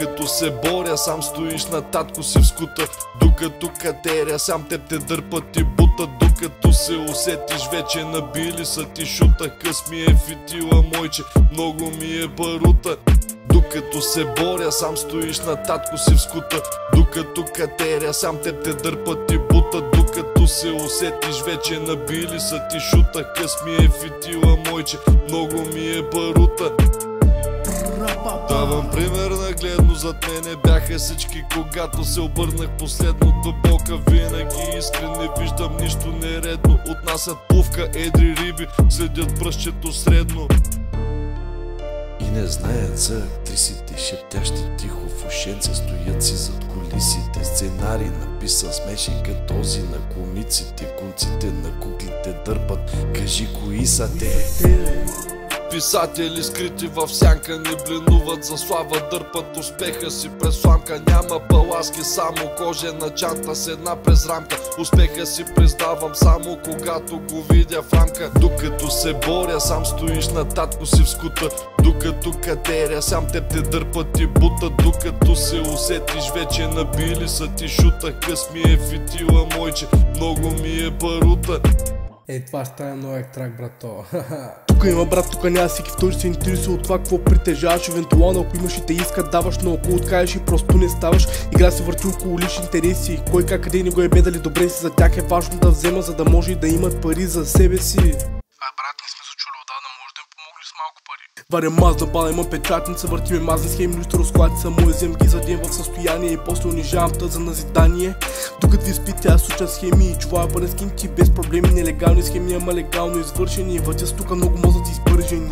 Докато се боря, сам стоиш на татко си в скута. Докато катеря, сам теб те дърпат и бутат. Докато се усетиш, вече набили са ти шута. Къс ми е фитила, мойче, много ми е барута. Докато се боря, сам стоиш на татко си в скута. Докато катеря, сам теб те дърпат и бутат. Докато се усетиш, вече набили са ти шута. Къс ми е фитила, мойче, много ми е барута. Давам пример нагледно, зад мене бяха всички. Когато се обърнах последно до бока, винаги искрен, не виждам нищо нередно. Отнасят пувка, едри риби, следят пръщето средно. И не знаят за актрисите, шептящи тихо в ушенце, стоят си зад кулисите. Сценарий написан смешен като този на комиците. Конците на куклите дърпат, кажи кои са те. Писатели скрити в сянка не бленуват за слава, дърпат успеха си през сламка. Няма паласки, само кожена чанта с една през рамка. Успеха си признавам само когато го видя в рамка. Докато се боря, сам стоиш на татко си в скута. Докато катеря, сам теб те дърпат и бутат. Докато се усетиш, вече набили са ти шута. Къс ми е фитила, мойче, много ми е барута. Това ще стане много трак, брато. Тук има брат, тук няма всеки втори се интересува от това какво притежаваш. Евентуално ако имаш и те искат даваш, но ако откажеш и просто не ставаш. Игра се върти около лични интереси. Кой как къде не го е бедали добре си, за тях е важно да взема, за да може и да имат пари за себе си. Брат, не сме се чули отдавна, може да им помогли с малко пари. Варя мазна бала, имам печатница, въртиме мазни схеми, нищо разклади са моя, взем ги за ден в състояние и после унижавам тъ за назидание. Докато ви спите, аз уча схеми и чувая бъде скинти без проблеми, нелегални схеми, ама легално извършени. Вътя с тука много мозъци избържени.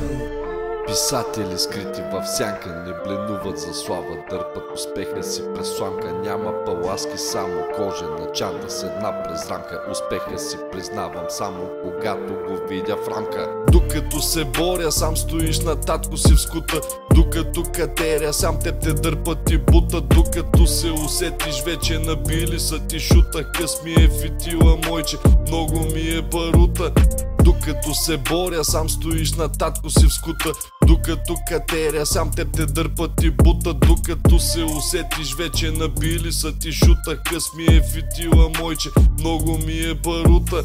Писатели скрити в сянка не бленуват за слава, дърпат успеха си през сламка. Няма паласки, само кожена чанта с една през рамка. Успеха си признавам само когато го видя в рамка. Докато се боря, сам стоиш на татко си в скута. Докато катеря, сам теб те дърпат и бутат. Докато се усетиш, вече набили са ти шута. Къс ми е фитила, мойче, много ми е барута. Докато се боря, сам стоиш на татко си в скута. Докато катеря, сам теб те дърпат и бутат. Докато се усетиш, вече набили са ти шута. Къс ми е фитила, мойче, много ми е барута.